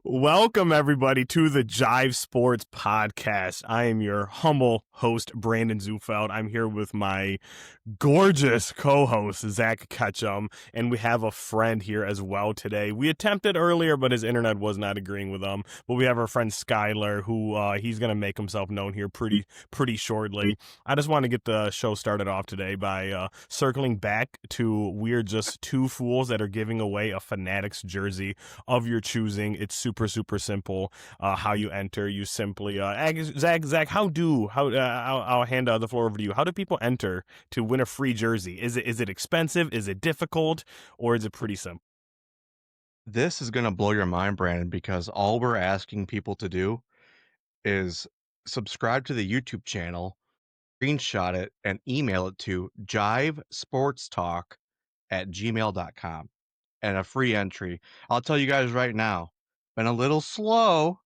Welcome, everybody, to the Jive Sports podcast. I am your humble host, Brandon Zufeld. I'm here with my gorgeous co-host, Zach Ketchum, and we have a friend here as well today. We attempted earlier, but his internet was not agreeing with him. But we have our friend Skylar, who he's going to make himself known here pretty shortly. I just want to get the show started off today by circling back to we're just two fools that are giving away a Fanatics jersey of your choosing. It's super simple. How you enter, you simply Zach, I'll hand the floor over to you. How do people enter to win a free jersey? Is it expensive? Is it difficult? Or is it pretty simple? This is going to blow your mind, Brandon, because all we're asking people to do is subscribe to the YouTube channel, screenshot it, and email it to jivesportstalk@gmail.com and a free entry. I'll tell you guys right now, been a little slow.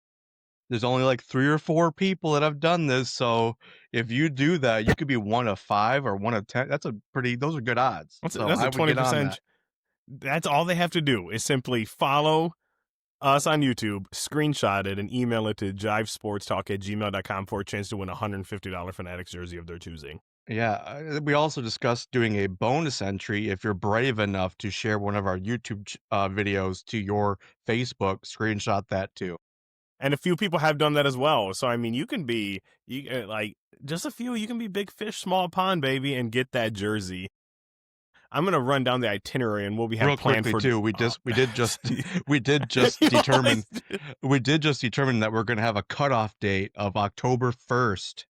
There's only like 3 or 4 people that have done this, so if you do that, you could be 1 of 5 or 1 of 10. Those are good odds. So That's I a would get on that. 20%. That's all they have to do is simply follow us on YouTube, screenshot it, and email it to jivesportstalk@gmail.com for a chance to win a $150 Fanatics jersey of their choosing. Yeah, we also discussed doing a bonus entry if you're brave enough to share one of our YouTube videos to your Facebook. Screenshot that too. And a few people have done that as well. So, I mean, like just a few, you can be big fish, small pond, baby, and get that jersey. I'm going to run down the itinerary and what we have Real planned quickly for. too, we did just determine that we're going to have a cutoff date of October 1st.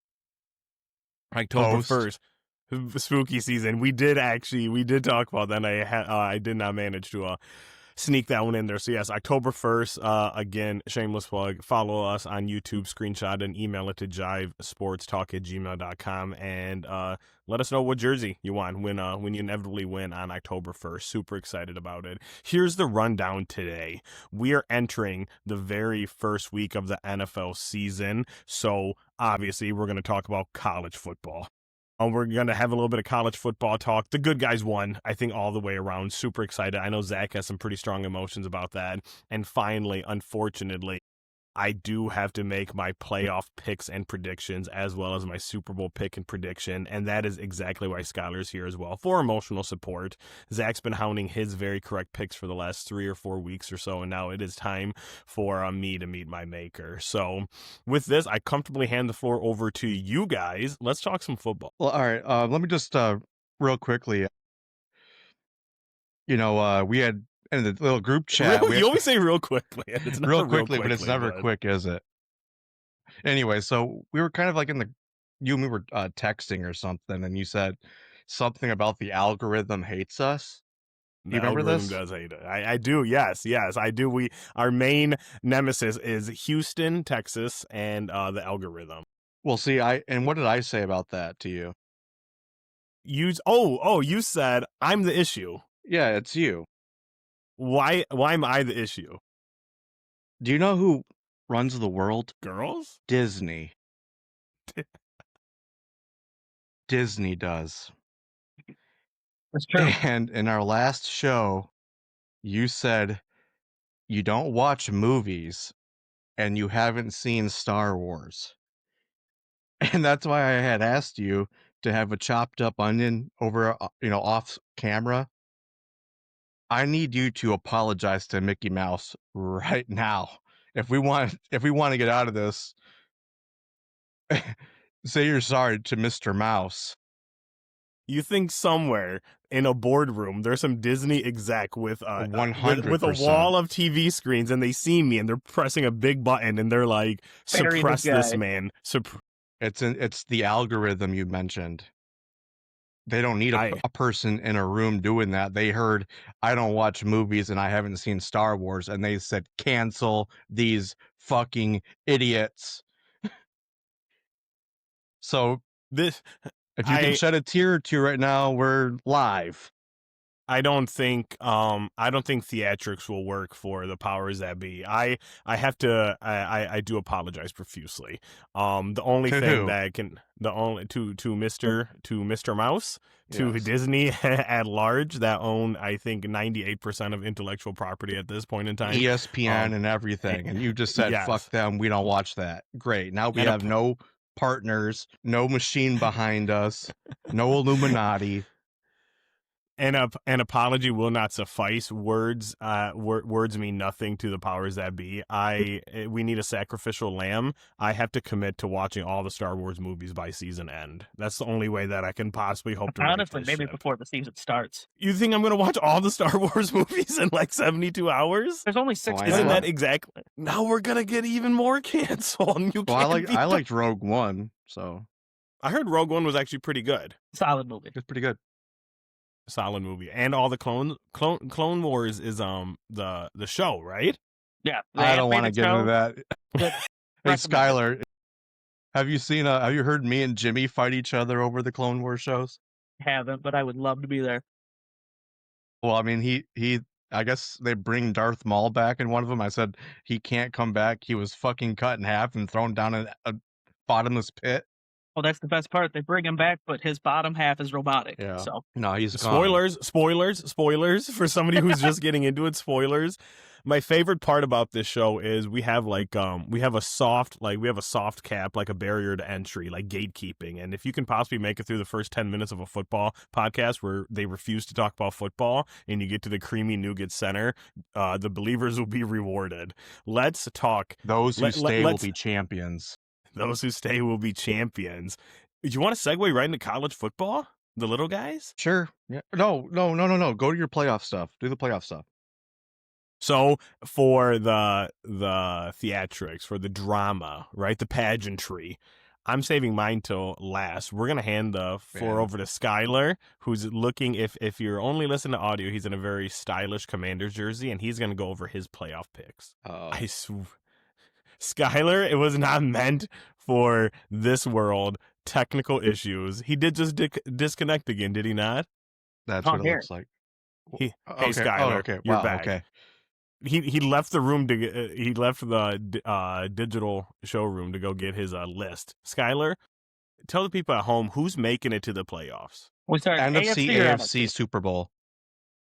October 1st, spooky season. We did talk about that. And I did not manage to sneak that one in there. So yes, October 1st, again, shameless plug, follow us on YouTube, screenshot and email it to jivesportstalk@gmail.com and let us know what jersey you want when you inevitably win on October 1st. Super excited about it. Here's the rundown today. We are entering the very first week of the NFL season, so obviously we're going to talk about college football. We're going to have a little bit of college football talk. The good guys won, I think, all the way around. Super excited. I know Zach has some pretty strong emotions about that. And finally, unfortunately, I do have to make my playoff picks and predictions as well as my Super Bowl pick and prediction. And that is exactly why Skylar's here as well, for emotional support. Zach's been hounding his very correct picks for the last 3 or 4 weeks or so. And now it is time for me to meet my maker. So with this, I comfortably hand the floor over to you guys. Let's talk some football. Well, all right. Let me just real quickly. We had in the little group chat. You always say real quickly. It's never real quickly, but it's never quick, is it? Anyway, so we were kind of like you and me were texting or something, and you said something about the algorithm hates us. Do you remember this? Does hate it. I do. Yes, I do. Our main nemesis is Houston, Texas, and the algorithm. Well, see, and what did I say about that to you? You said I'm the issue. Yeah, it's you. Why am I the issue? Do you know who runs the world? Girls? Disney. Disney does. That's true. And in our last show, you said you don't watch movies and you haven't seen Star Wars. And that's why I had asked you to have a chopped up onion over, off camera. I need you to apologize to Mickey Mouse right now. If we want to get out of this, say you're sorry to Mr. Mouse. You think somewhere in a boardroom there's some Disney exec with 100% with a wall of TV screens, and they see me and they're pressing a big button and they're like, suppress this man. It's the algorithm you mentioned. They don't need a person in a room doing that. They heard, I don't watch movies and I haven't seen Star Wars, and they said, cancel these fucking idiots. So if you can shed a tear or two right now, we're live. I don't think theatrics will work for the powers that be. I have to I do apologize profusely. The only To thing who? that can the only to Mr. Mouse, to Yes. Disney at large, that own I think 98% of intellectual property at this point in time. ESPN and everything, and you just said fuck Yes. them, we don't watch that. Great. Now we And have no partners, no machine behind us, no Illuminati. an apology will not suffice. Words mean nothing to the powers that be. We need a sacrificial lamb. I have to commit to watching all the Star Wars movies by season end. That's the only way that I can possibly hope to right Honestly, this maybe ship. before the season starts. You think I'm going to watch all the Star Wars movies in like 72 hours? There's only 6. Why Isn't not? that exactly? Now we're going to get even more canceled. You Well, can't I liked Rogue One, so I heard Rogue One was actually pretty good. Solid movie. it's pretty good. Solid movie. And all the Clone Wars is the show, right? Yeah. I don't want to get into that. Good. Hey, Recommend Skylar, have you heard me and Jimmy fight each other over the Clone Wars shows? Haven't, but I would love to be there. Well, I mean, he I guess they bring Darth Maul back in one of them. I said he can't come back. He was fucking cut in half and thrown down a bottomless pit. Well, that's the best part. They bring him back, but his bottom half is robotic. Yeah. So No, he's gone. Spoilers for somebody who's just getting into it. Spoilers. My favorite part about this show is we have a soft cap, like a barrier to entry, like gatekeeping. And if you can possibly make it through the first 10 minutes of a football podcast where they refuse to talk about football and you get to the creamy nougat center, the believers will be rewarded. Let's talk. Those who stay will let's- be champions. Those who stay will be champions. Do you want to segue right into college football? The little guys? Sure. Yeah. No. Go to your playoff stuff. Do the playoff stuff. So for the theatrics, for the drama, right? The pageantry, I'm saving mine till last. We're gonna hand the floor over to Skylar, who's looking. If you're only listening to audio, he's in a very stylish Commanders jersey, and he's gonna go over his playoff picks. I swear. Skylar, it was not meant for this world. Technical issues. He did just disconnect again, did he not? That's Oh, what it here. looks like. Hey, Okay. Skylar, Oh, okay. you're Wow. back. Okay. He left the room to he left the digital showroom to go get his list. Skylar, tell the people at home who's making it to the playoffs. we start NFC, AFC or AFC, Super Bowl.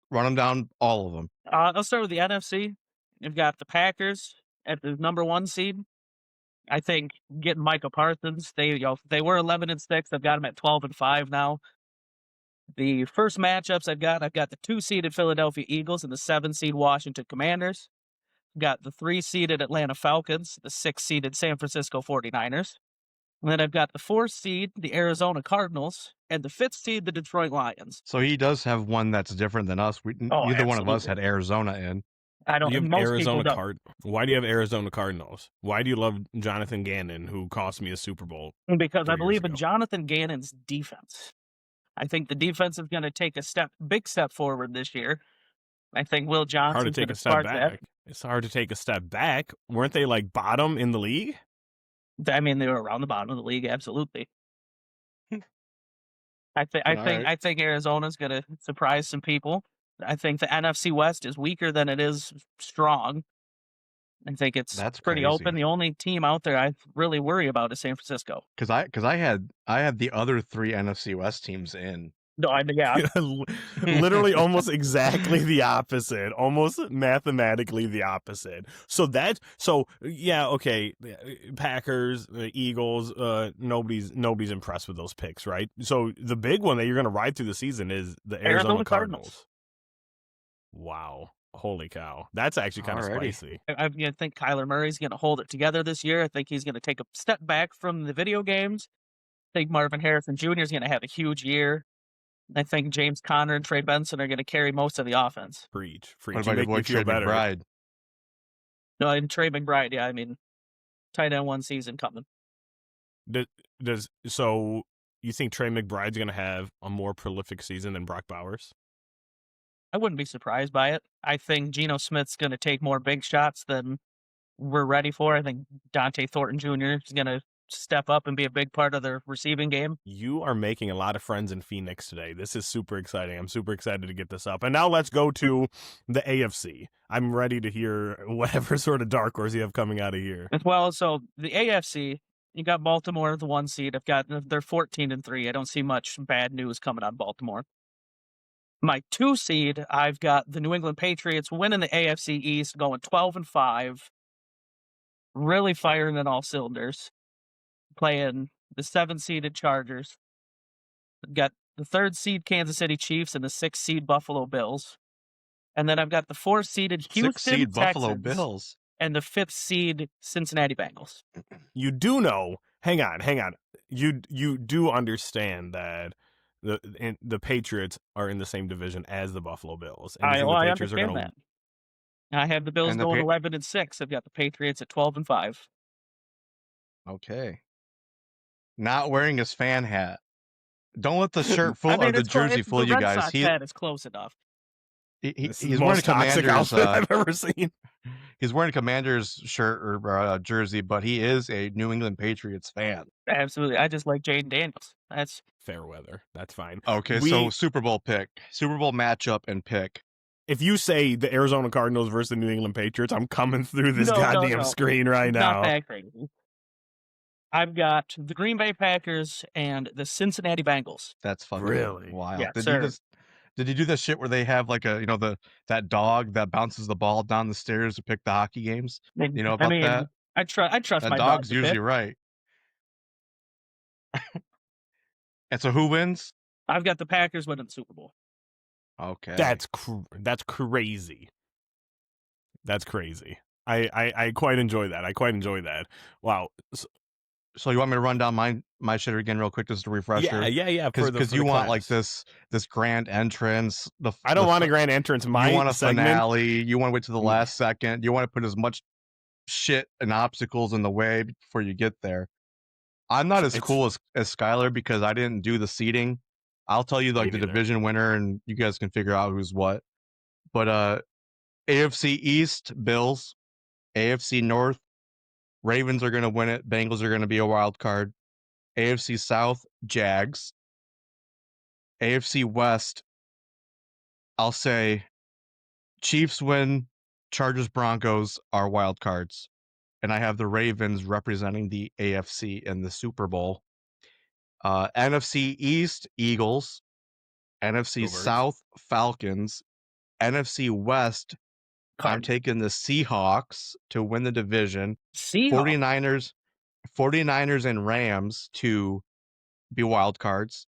Run them down, all of them. I'll start with the NFC. You've got the Packers at the number 1 seed. I think getting Micah Parsons. They were 11-6. I've got them at 12-5 now. The first matchups I've got the 2-seeded Philadelphia Eagles and the 7-seed Washington Commanders. I've got the 3-seeded Atlanta Falcons, the 6-seeded San Francisco 49ers. And then I've got the 4th seed, the Arizona Cardinals, and the 5th seed, the Detroit Lions. So he does have one that's different than us. Neither one of us had Arizona in. I don't. You have Most Arizona people don't. Why do you have Arizona Cardinals? Why do you love Jonathan Gannon, who cost me a Super Bowl? Because 3 I years believe in ago? Jonathan Gannon's defense. I think the defense is going to take a big step forward this year. I think Will Hard to Johnson's take going a to step spark back. It's hard to take a step back. Weren't they like bottom in the league? that. I mean, they were around the bottom of the league, absolutely. I think Arizona's going to surprise some people. I think the NFC West is weaker than it is strong. I think That's pretty crazy. open. The only team out there I really worry about is San Francisco. Because I had the other 3 NFC West teams in. No, yeah. Literally almost exactly the opposite. Almost mathematically the opposite. So yeah, okay. Packers, Eagles, nobody's impressed with those picks, right? So the big one that you're gonna ride through the season is the Arizona Cardinals. Wow. Holy cow. That's actually kind of Alrighty. spicy. I think Kyler Murray's going to hold it together this year. I think he's going to take a step back from the video games. I think Marvin Harrison Jr. is going to have a huge year. I think James Conner and Trey Benson are going to carry most of the offense. Preach. What about your boy Trey McBride? No, and Trey McBride, yeah, I mean, tight end 1 season coming. So you think Trey McBride's going to have a more prolific season than Brock Bowers? I wouldn't be surprised by it. I think Geno Smith's going to take more big shots than we're ready for. I think Dante Thornton Jr. is going to step up and be a big part of their receiving game. You are making a lot of friends in Phoenix today. This is super exciting. I'm super excited to get this up. And now let's go to the AFC. I'm ready to hear whatever sort of dark horse you have coming out of here. As well, so the AFC, you got Baltimore, the 1 seed. They're 14-3. I don't see much bad news coming out of Baltimore. My 2 seed, I've got the New England Patriots winning the AFC East, going 12-5, really firing in all cylinders, playing the 7-seeded Chargers. I've got the 3rd seed Kansas City Chiefs and the 6th seed Buffalo Bills. And then I've got the 4th-seeded Houston 6th seed Buffalo Texans Bills and the 5th seed Cincinnati Bengals. You do know, hang on. You do understand that the Patriots are in the same division as the Buffalo Bills. And you think the I Patriots understand that. I have the Bills And the going 11-6. I've got the Patriots at 12-5. Okay. Not wearing his fan hat. Don't let the shirt fool or the it's jersey fool the you Red guys. Sox hat is close enough. This is He's the wearing a most toxic Commanders. outfit I've ever seen. He's wearing a Commanders shirt or jersey, but he is a New England Patriots fan. Absolutely. I just like Jaden Daniels. That's fair weather. That's fine. Okay, so Super Bowl matchup and pick. If you say the Arizona Cardinals versus the New England Patriots, I'm coming through this goddamn screen right now. Not that crazy. I've got the Green Bay Packers and the Cincinnati Bengals. That's fucking really wild. Yeah, Did you do this shit where they have like that dog that bounces the ball down the stairs to pick the hockey games? You know about that? I trust that my dog's dog usually right. And so who wins? I've got the Packers winning the Super Bowl. Okay. That's crazy. That's crazy. I quite enjoy that. Wow. So you want me to run down my shitter again real quick, just a refresher? Yeah. Because you want like this grand entrance. I don't want a grand entrance. You want a segment, finale. You want to wait to the last second. You want to put as much shit and obstacles in the way before you get there. I'm not as cool as Skylar because I didn't do the seeding. I'll tell you like the division winner, and you guys can figure out who's what. But AFC East, Bills. AFC North, Ravens are going to win it. Bengals are going to be a wild card. AFC South, Jags. AFC West, I'll say Chiefs win, Chargers, Broncos are wild cards. And I have the Ravens representing the AFC in the Super Bowl. NFC East, Eagles. NFC South, Falcons. NFC West, I'm taking the Seahawks to win the division. 49ers and Rams to be wild cards.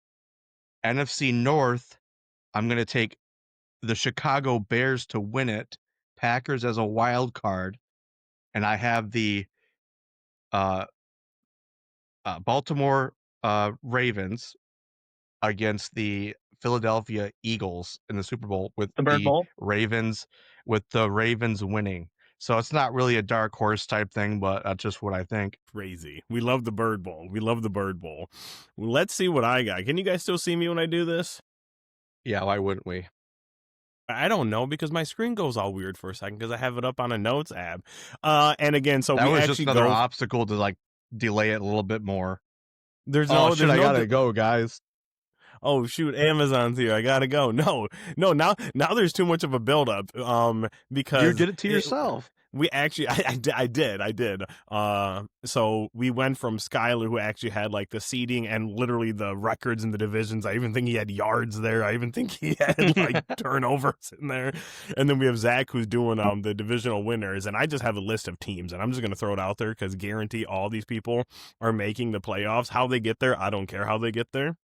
NFC North, I'm going to take the Chicago Bears to win it. Packers as a wild card. And I have the Baltimore Ravens against the Philadelphia Eagles in the Super Bowl with the Ravens winning. So it's not really a dark horse type thing, but that's just what I think. Crazy. We love the Bird Bowl. Let's see what I got. Can you guys still see me when I do this? Yeah, why wouldn't we? I don't know because my screen goes all weird for a second because I have it up on a notes app. And again, so that we was actually just another obstacle to like delay it a little bit more. I gotta go, guys. Oh shoot, Amazon's here. I gotta go. No. Now there's too much of a buildup. Because you did it to yourself. We actually, I did. So we went from Skylar, who actually had like the seating and literally the records in the divisions. I even think he had yards there. I even think he had like turnovers in there. And then we have Zach, who's doing the divisional winners. And I just have a list of teams, and I'm just gonna throw it out there because guarantee all these people are making the playoffs. How they get there, I don't care how they get there.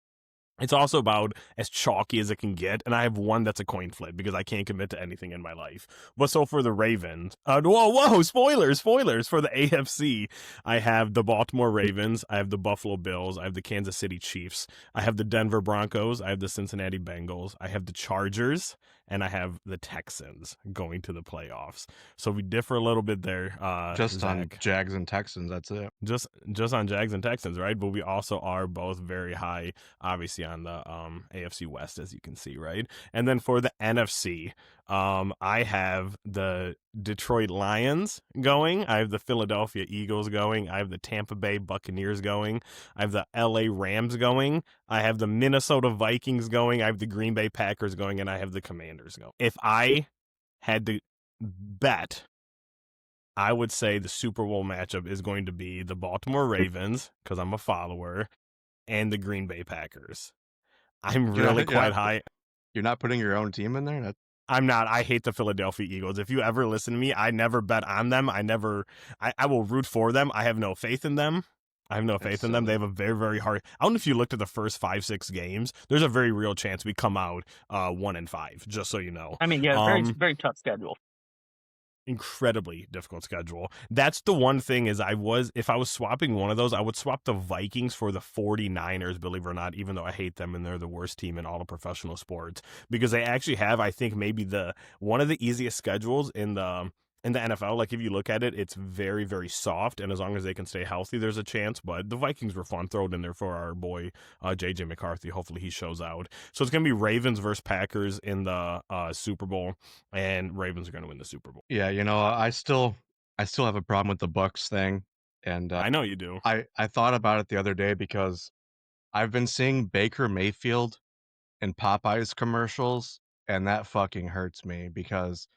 It's also about as chalky as it can get, and I have one that's a coin flip because I can't commit to anything in my life. But so for the Ravens, spoilers for the AFC, I have the Baltimore Ravens, I have the Buffalo Bills, I have the Kansas City Chiefs, I have the Denver Broncos, I have the Cincinnati Bengals, I have the Chargers, and I have the Texans going to the playoffs. So we differ a little bit there. Just on Jags and Texans, that's it. Just on Jags and Texans, right? But we also are both very high, obviously, on the AFC West, as you can see, right? And then for the NFC, I have the Detroit Lions going. I have the Philadelphia Eagles going. I have the Tampa Bay Buccaneers going. I have the LA Rams going. I have the Minnesota Vikings going. I have the Green Bay Packers going, and I have the Commanders going. If I had to bet, I would say the Super Bowl matchup is going to be the Baltimore Ravens, because I'm a follower, and the Green Bay Packers. I'm really quite high. You're not putting your own team in there? I'm not. I hate the Philadelphia Eagles. If you ever listen to me, I never bet on them. I will root for them. I have no faith in them. I have no faith in them. They have a very, very hard. I don't know if you looked at the first 5-6 games. There's a very real chance we come out 1-5. Just so you know. I mean, yeah, very, very tough schedule. Incredibly difficult schedule. That's the one thing is if I was swapping one of those, I would swap the Vikings for the 49ers, believe it or not, even though I hate them and they're the worst team in all of professional sports, because they actually have, I think, maybe one of the easiest schedules in the NFL. Like, if you look at it, it's very, very soft, and as long as they can stay healthy, there's a chance. But the Vikings were fun. Throw it in there for our boy J.J. McCarthy. Hopefully he shows out. So it's going to be Ravens versus Packers in the Super Bowl, and Ravens are going to win the Super Bowl. Yeah, I still have a problem with the Bucs thing, and I know you do. I thought about it the other day because I've been seeing Baker Mayfield in Popeyes commercials, and that fucking hurts me because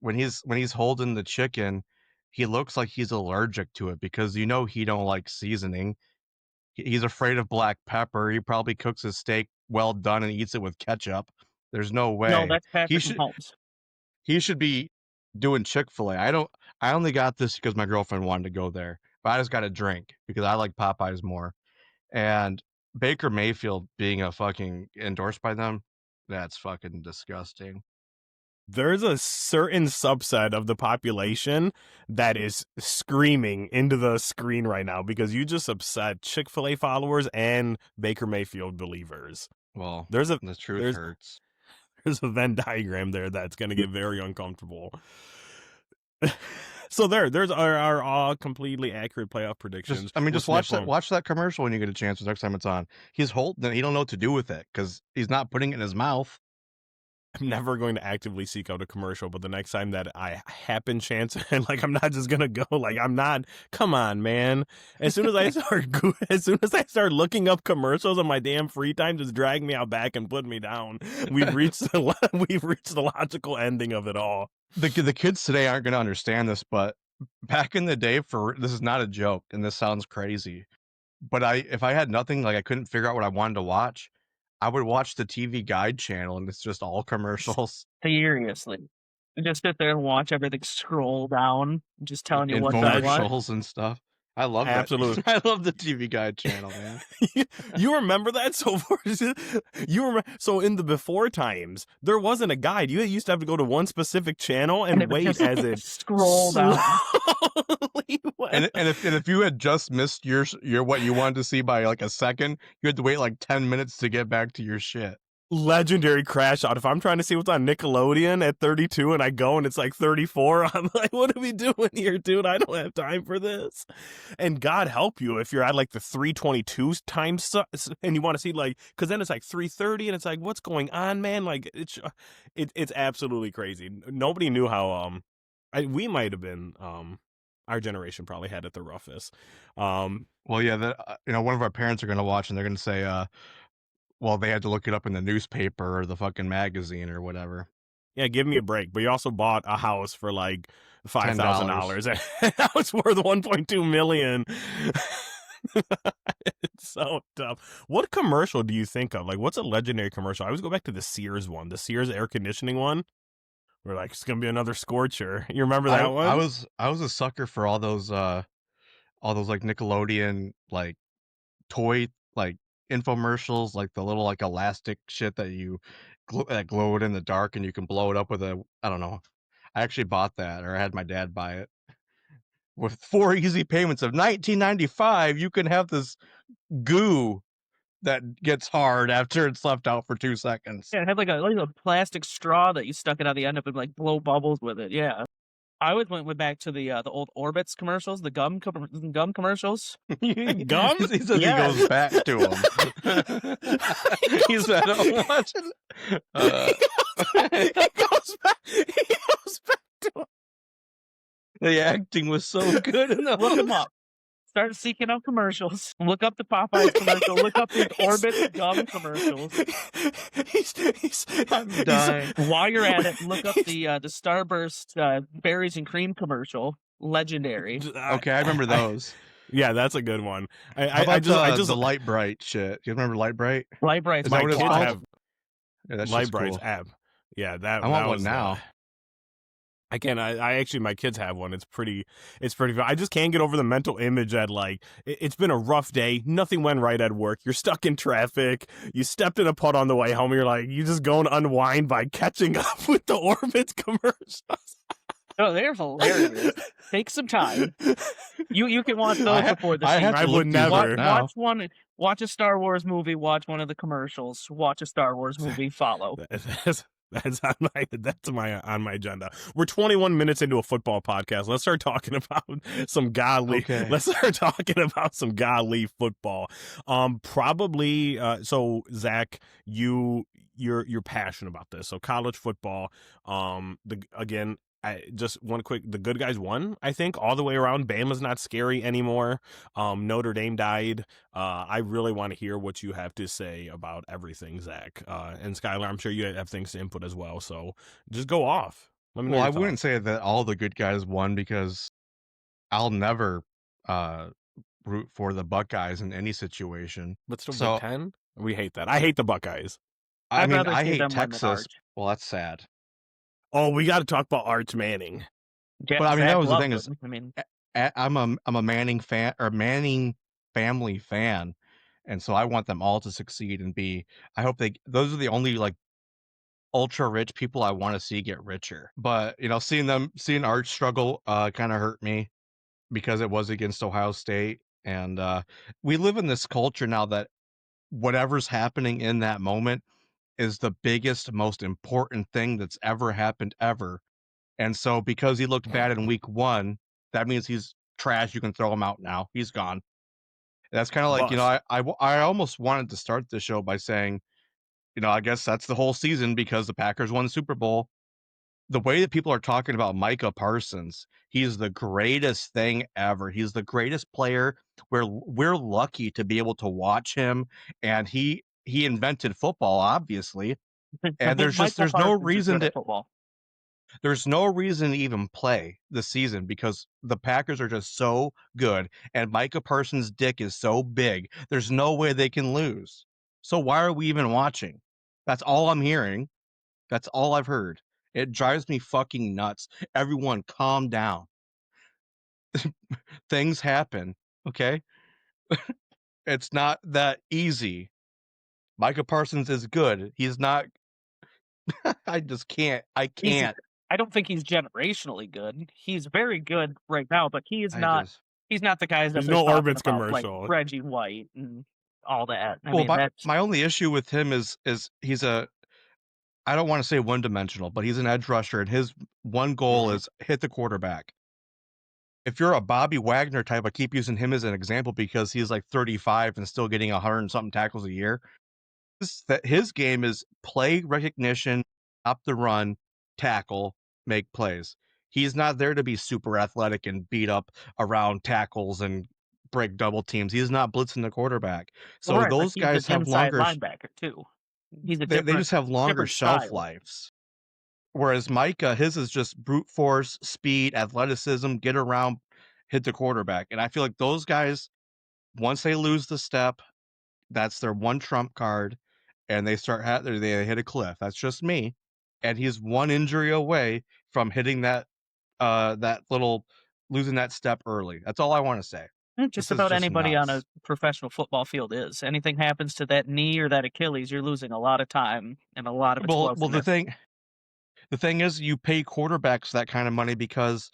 when he's holding the chicken, he looks like he's allergic to it because he don't like seasoning. He's afraid of black pepper. He probably cooks his steak well done and eats it with ketchup. There's no way. No, that's Patrick Mahomes. He should be doing Chick-fil-A. I only got this because my girlfriend wanted to go there, but I just got a drink because I like Popeyes more. And Baker Mayfield being a fucking endorsed by them, that's fucking disgusting. There's a certain subset of the population that is screaming into the screen right now because you just upset Chick-fil-A followers and Baker Mayfield believers. Well, the truth hurts. There's a Venn diagram there that's going to get very uncomfortable. So there's our all completely accurate playoff predictions. Just watch that commercial when you get a chance the next time it's on. He's holding it. He don't know what to do with it because he's not putting it in his mouth. I'm never going to actively seek out a commercial, but the next time that I happen chance, and like, I'm not just going to go, like, I'm not, come on, man. As soon as I start looking up commercials on my damn free time, just drag me out back and put me down. We've reached the logical ending of it all. The kids today aren't going to understand this, but back in the day, this is not a joke, and this sounds crazy, but if I had nothing, like I couldn't figure out what I wanted to watch, I would watch the TV Guide channel, and it's just all commercials. Seriously. You just sit there and watch everything scroll down, just telling you what to watch. Commercials and stuff. I love that. Absolutely. I love the TV Guide channel, man. You remember that? So in the before times, there wasn't a guide. You used to have to go to one specific channel and wait as it scrolled down. And if you had just missed your what you wanted to see by like a second, you had to wait like 10 minutes to get back to your shit. Legendary crash out. If I'm trying to see what's on Nickelodeon at 32 and I go and it's like 34, I'm like, what are we doing here, dude? I don't have time for this. And God help you if you're at like the 322 times and you want to see like, because then it's like 3:30 and it's like, what's going on, man? Like it's absolutely crazy. Nobody knew how we might have been our generation probably had it the roughest. Well, yeah, one of our parents are going to watch and they're going to say, well, they had to look it up in the newspaper or the fucking magazine or whatever. Yeah, give me a break. But you also bought a house for like $5,000. That was worth $1.2 million. It's so tough. What commercial do you think of? Like, what's a legendary commercial? I always go back to the Sears one, the Sears air conditioning one. We're like, it's gonna be another scorcher. You remember that one? I was a sucker for all those like Nickelodeon like toy like infomercials, like the little like elastic shit that you glow it in the dark and you can blow it up with I don't know. I actually bought that, or I had my dad buy it. With 4 easy payments of $19.95, you can have this goo that gets hard after it's left out for 2 seconds. Yeah, it had like a plastic straw that you stuck it on the end of it, like blow bubbles with it. Yeah. I always went back to the old Orbitz commercials, the gum commercials. Gum? He says he goes back to them. He's been watching. back to it. The acting was so good in the Look him up. Start seeking out commercials. Look up the Popeyes commercial. Look up these Orbit gum commercials. I'm dying. While you're at it, look up the Starburst berries and cream commercial. Legendary. Okay, I remember those. Yeah, that's a good one. How about the Light Bright shit? You remember Light Bright? Light Bright. Is that what it's called? Have that's Light just Bright's cool. app. Yeah, that I want that one was now. I can. I actually, my kids have one. It's pretty fun. I just can't get over the mental image that, like, it's been a rough day. Nothing went right at work. You're stuck in traffic. You stepped in a putt on the way home. You're like, you just go and unwind by catching up with the Orbit commercials. Oh, they're hilarious. Take some time. You can watch those before the season. I would never. Watch a Star Wars movie. Watch one of the commercials. Watch a Star Wars movie. Follow. That's on my agenda. We're 21 minutes into a football podcast. Let's start talking about some godly. Okay. Let's start talking about some godly football. Probably. So Zach, you're passionate about this. So college football. I just one quick. The good guys won, I think, all the way around. Bama's not scary anymore. Notre Dame died. I really want to hear what you have to say about everything, Zach. And Skylar, I'm sure you have things to input as well. So just go off. Let me know. Well, your I wouldn't thoughts. say that all the good guys won because I'll never root for the Buckeyes in any situation. But still, So- Big Ten. We hate that. I hate the Buckeyes. I I'd mean, rather I see hate them win than Texas. Arch. Well, that's sad. Oh, we got to talk about Arch Manning. Yeah, But I mean, Zach that was the loved thing is, him. I mean, I'm a Manning fan or Manning family fan, and so I want them all to succeed and be. I hope those are the only like ultra rich people I want to see get richer. But seeing Arch struggle kind of hurt me because it was against Ohio State, and we live in this culture now that whatever's happening in that moment is the biggest, most important thing that's ever happened ever. And so because he looked bad in week 1, that means he's trash. You can throw him out now. He's gone. That's kind of like, Bust. I almost wanted to start the show by saying, I guess that's the whole season because the Packers won the Super Bowl. The way that people are talking about Micah Parsons, he's the greatest thing ever. He's the greatest player. We're lucky to be able to watch him, and he invented football, obviously. And there's no reason to football. There's no reason to even play the season because the Packers are just so good and Micah Parsons' dick is so big. There's no way they can lose. So why are we even watching? That's all I'm hearing. That's all I've heard. It drives me fucking nuts. Everyone calm down. Things happen, okay? It's not that easy. Micah Parsons is good. He's not I just can't. I can't. I don't think he's generationally good. He's very good right now, but he is not. He's not the guys that There's they're no talking Orbit's about, commercial. like Reggie White and all that. I Well, mean, my only issue with him is he's I don't want to say one-dimensional, but he's an edge rusher, and his one goal is hit the quarterback. If you're a Bobby Wagner type, I keep using him as an example because he's like 35 and still getting 100 and something tackles a year. His game is play recognition, stop the run, tackle, make plays. He's not there to be super athletic and beat up around tackles and break double teams. He's not blitzing the quarterback. So right, those guys have longer linebacker too. He's they just have longer shelf lives. Whereas Micah, his is just brute force, speed, athleticism, get around, hit the quarterback. And I feel like those guys, once they lose the step, that's their one trump card, and they they hit a cliff. That's just me. And he's one injury away from hitting that losing that step early. That's all I want to say. Just about anybody on a professional football field is. Anything happens to that knee or that Achilles, you're losing a lot of time and a lot of explosiveness. Well, the thing is, you pay quarterbacks that kind of money because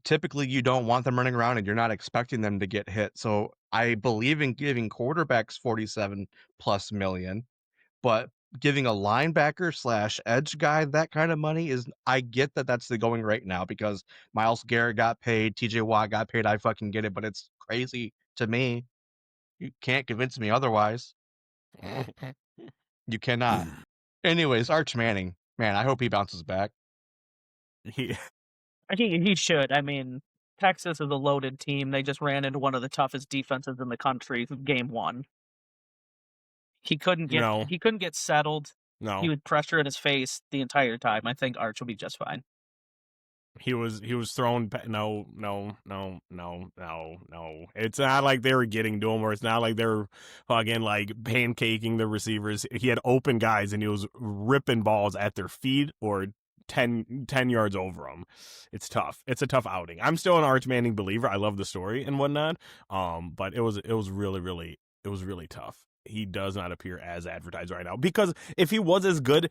typically you don't want them running around and you're not expecting them to get hit. So I believe in giving quarterbacks 47 plus million, but giving a linebacker / edge guy that kind of money I get that that's the going right now because Myles Garrett got paid, TJ Watt got paid. I fucking get it, but it's crazy to me. You can't convince me otherwise. You cannot. Anyways, Arch Manning. Man, I hope he bounces back. He He should. I mean, Texas is a loaded team. They just ran into one of the toughest defenses in the country game one. He couldn't no get settled. no. He would pressure in his face the entire time. I think Arch will be just fine. He was throwing no. It's not like they were getting to him, or it's not like they were fucking like pancaking the receivers. He had open guys and he was ripping balls at their feet or 10 yards over them. It's tough. It's a tough outing. I'm still an Arch Manning believer. I love the story and whatnot. But it was really tough. He does not appear as advertised right now, because if he was as good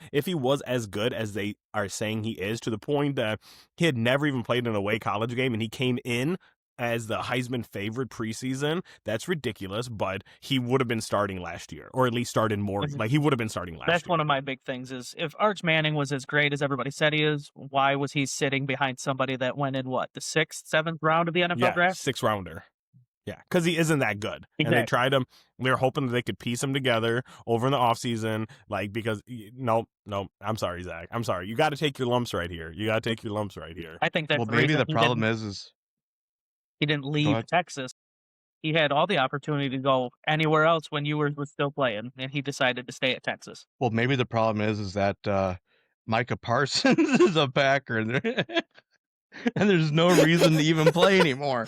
as they are saying he is, to the point that he had never even played an away college game and he came in as the Heisman favorite preseason, that's ridiculous. But he would have been starting last year, or at least started more. Like, he would have been starting last year. That's one of my big things is, if Arch Manning was as great as everybody said he is, why was he sitting behind somebody that went in, the 6th, 7th round of the NFL draft? 6th rounder. Yeah, because he isn't that good. Exactly. And they tried him. They were hoping that they could piece him together over in the offseason. Like, because, no, I'm sorry, Zach. I'm sorry. You got to take your lumps right here. I think that's maybe the problem is he didn't leave Texas. He had all the opportunity to go anywhere else when you were still playing, and he decided to stay at Texas. Well, maybe the problem is that Micah Parsons is a Packer, and there's no reason to even play anymore.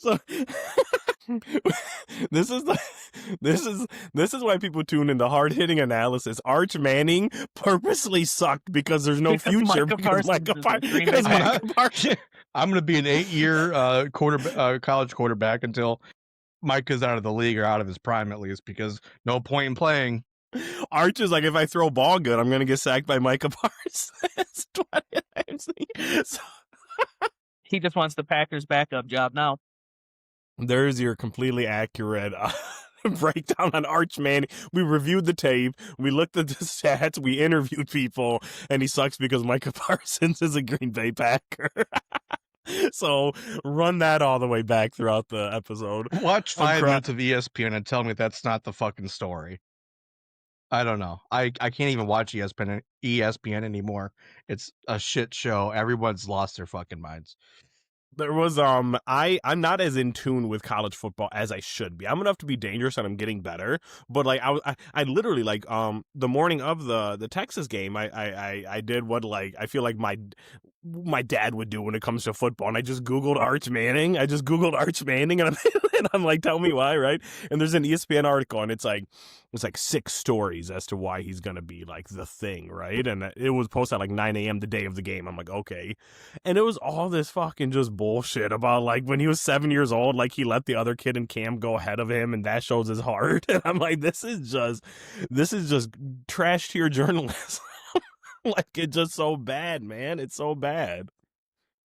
So this is why people tune into hard-hitting analysis. Arch Manning purposely sucked because there's no future. I'm going to be an 8-year college quarterback until Micah's out of the league, or out of his prime at least, because no point in playing. Arch is like, if I throw a ball good, I'm going to get sacked by Micah Parsons. So he just wants the Packers' backup job now. There's your completely accurate breakdown on Arch Manning. We reviewed the tape, we looked at the stats, we interviewed people, and he sucks because Micah Parsons is a Green Bay Packer. So run that all the way back throughout the episode. Watch 5 minutes of ESPN and tell me that's not the fucking story. I don't know. I can't even watch ESPN anymore. It's a shit show. Everyone's lost their fucking minds. There was I'm not as in tune with college football as I should be. I'm enough to be dangerous and I'm getting better. But like I literally, like, the morning of the Texas game, I did what, like, I feel like my dad would do when it comes to football, and I just Googled Arch Manning. And I'm like, tell me why, right? And there's an ESPN article, and it's like 6 stories as to why he's gonna be like the thing, right? And it was posted at like 9 a.m. the day of the game. I'm like, okay. And it was all this fucking just bullshit about, like, when he was 7 years old, like, he let the other kid in camp go ahead of him, and that shows his heart. And I'm like, this is just trash tier journalism. Like, it's just so bad, man. It's so bad.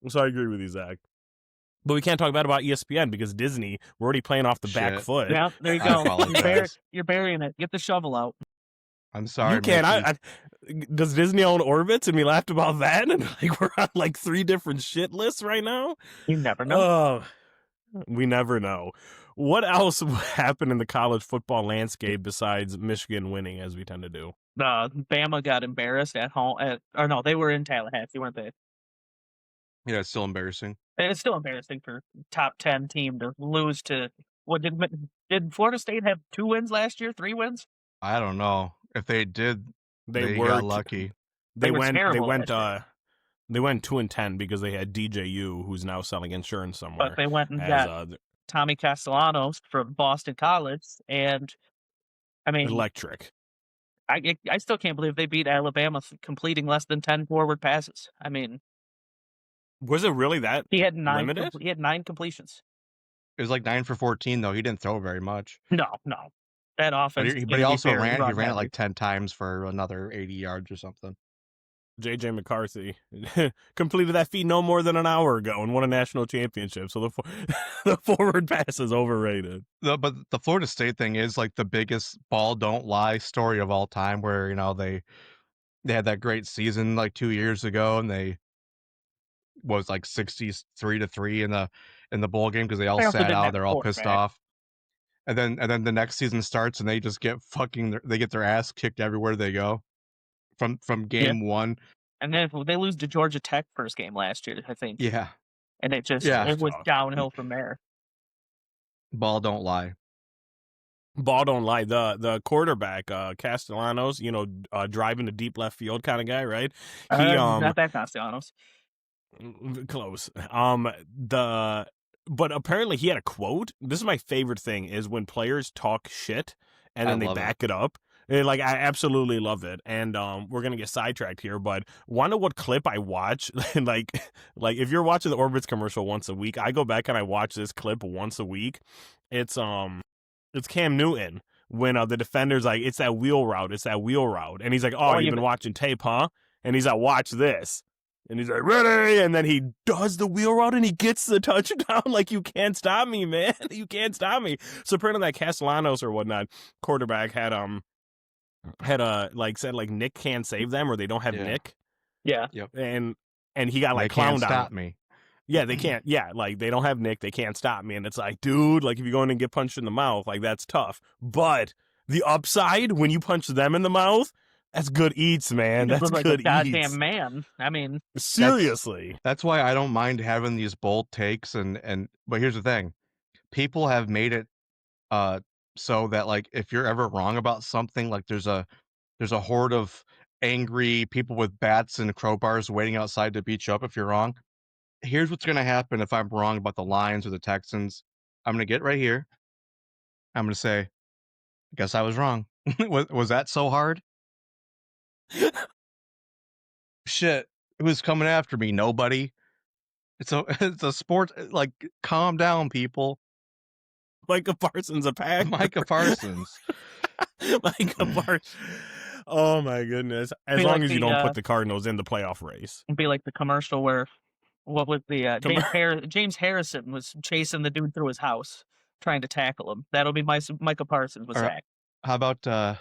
So I agree with you, Zach. But we can't talk bad about ESPN because Disney, we're already playing off the back foot. Yeah, there you go. You're burying it. Get the shovel out. I'm sorry. You can't. Does Disney own Orbitz? And we laughed about that. And like, we're on like 3 different shit lists right now. You never know. We never know. What else happened in the college football landscape besides Michigan winning, as we tend to do? Bama got embarrassed at home. Or no, they were in Tallahassee, weren't they? Yeah, it's still embarrassing. And it's still embarrassing for top 10 team to lose to what did Florida State have 2 wins last year? 3 wins? I don't know. If they did, they got lucky. They went 2-10 because they had DJU, who's now selling insurance somewhere. But they went and got Tommy Castellanos from Boston College, and I mean, electric. I still can't believe they beat Alabama completing less than 10 forward passes. I mean, was it really that he had 9 limited? He had 9 completions. It was like 9 for 14 though. He didn't throw very much. No. That offense. But he also ran it like 10 times for another 80 yards or something. J.J. McCarthy completed that feat no more than an hour ago and won a national championship. So the forward pass is overrated. But the Florida State thing is like the biggest ball don't lie story of all time, where, you know, they had that great season like 2 years ago, and they was like 63-3 in the bowl game because they all sat out. They're all pissed off. and then the next season starts and they just get they get their ass kicked everywhere they go from game one. And then they lose to Georgia Tech first game last year, I think. Yeah. And it Yeah. was downhill from there. Ball don't lie. Ball don't lie. The quarterback, Castellanos, driving the deep left field kind of guy, right? He not that Castellanos. Close. But apparently he had a quote. This is my favorite thing is when players talk shit and then they back it up. Like, I absolutely love it. And we're gonna get sidetracked here, but wonder what clip I watch. like if you're watching the Orbitz commercial once a week, I go back and I watch this clip once a week. It's Cam Newton when the defender's like, it's that wheel route, and he's like, oh, you've been watching tape, huh? And he's like, watch this. And he's like, ready, and then he does the wheel route and he gets the touchdown. Like, you can't stop me, man. You can't stop me. So apparently that Castellanos or whatnot quarterback had said like Nick can't save them or they don't have Nick. Yeah. Yep. And he got like clowned out. Stop me. Yeah, they can't. Yeah, like they don't have Nick. They can't stop me. And it's like, dude, like if you go in and get punched in the mouth, like that's tough. But the upside when you punch them in the mouth, that's good eats, man. That's like good a goddamn eats. Man. I mean, seriously. That's why I don't mind having these bold takes but here's the thing. People have made it so that like if you're ever wrong about something, like there's a horde of angry people with bats and crowbars waiting outside to beat you up if you're wrong. Here's what's going to happen if I'm wrong about the Lions or the Texans. I'm going to get right here. I'm going to say, I guess I was wrong. was that so hard? Shit. Who's coming after me? Nobody. It's a sport. Like, calm down, people. Micah Parsons a pack. Micah Parsons. Micah Parsons. Oh my goodness. As long as you don't put the Cardinals in the playoff race. It'd be like the commercial where what was the James Harrison was chasing the dude through his house trying to tackle him. That'll be Micah Parsons was sacked. How about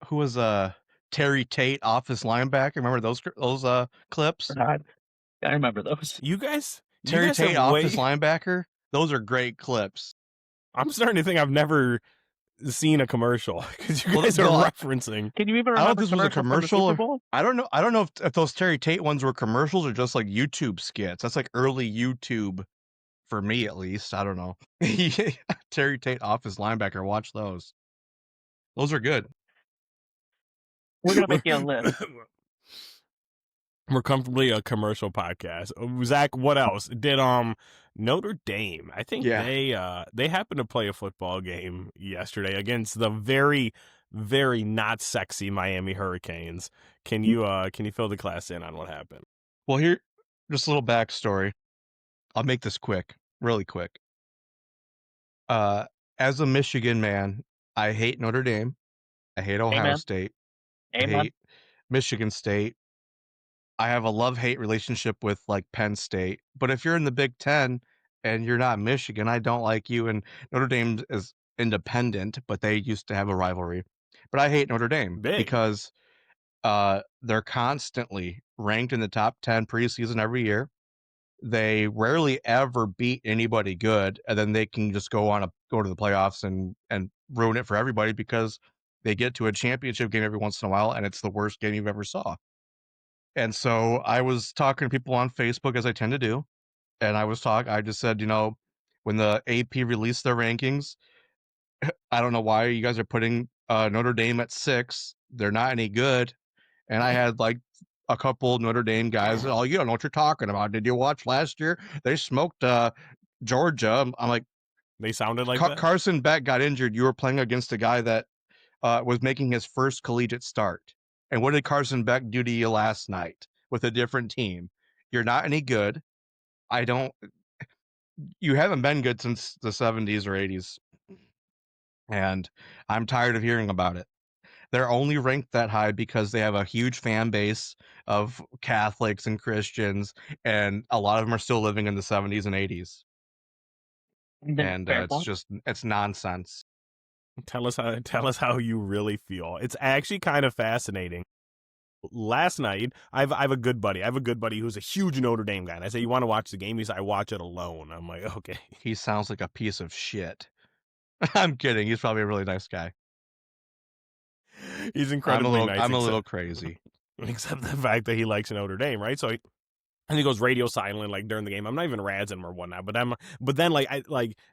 who was Terry Tate, office linebacker? Remember those clips? I remember those. Terry Tate, office linebacker? Those are great clips. I'm starting to think I've never seen a commercial because you guys are referencing. Can you even remember? I don't know if this was a commercial. I don't know if those Terry Tate ones were commercials or just like YouTube skits. That's like early YouTube for me, at least. I don't know. Terry Tate, office linebacker. Watch those. Those are good. We're gonna make you a list. We're comfortably a commercial podcast. Zach, what else? Did Notre Dame? I think they happened to play a football game yesterday against the very, very not sexy Miami Hurricanes. Can you fill the class in on what happened? Well, here, just a little backstory. I'll make this quick, really quick. As a Michigan man, I hate Notre Dame. I hate Ohio State. I hate Michigan State. I have a love-hate relationship with like Penn State, but if you're in the Big Ten and you're not Michigan, I don't like you. And Notre Dame is independent, but they used to have a rivalry. But I hate Notre Dame because they're constantly ranked in the top 10 preseason every year. They rarely ever beat anybody good, and then they can just go to the playoffs and ruin it for everybody because they get to a championship game every once in a while, and it's the worst game you've ever saw. And so I was talking to people on Facebook, as I tend to do, and I just said, when the AP released their rankings, I don't know why you guys are putting Notre Dame at 6. They're not any good. And I had like a couple Notre Dame guys, oh, you don't know what you're talking about. Did you watch last year? They smoked Georgia. I'm like, they sounded like that? Carson Beck got injured. You were playing against a guy that was making his first collegiate start. And what did Carson Beck do to you last night with a different team? You're not any good. You haven't been good since the 70s or 80s. And I'm tired of hearing about it. They're only ranked that high because they have a huge fan base of Catholics and Christians, and a lot of them are still living in the 70s and 80s. And it's nonsense. Tell us how you really feel. It's actually kind of fascinating. Last night, I have a good buddy. I have a good buddy who's a huge Notre Dame guy. And I say, you want to watch the game? He said, I watch it alone. I'm like, okay. He sounds like a piece of shit. I'm kidding. He's probably a really nice guy. He's incredibly nice. I'm a little crazy. Except the fact that he likes Notre Dame, right? So and he goes radio silent like during the game. I'm not even razzing him or whatnot, but then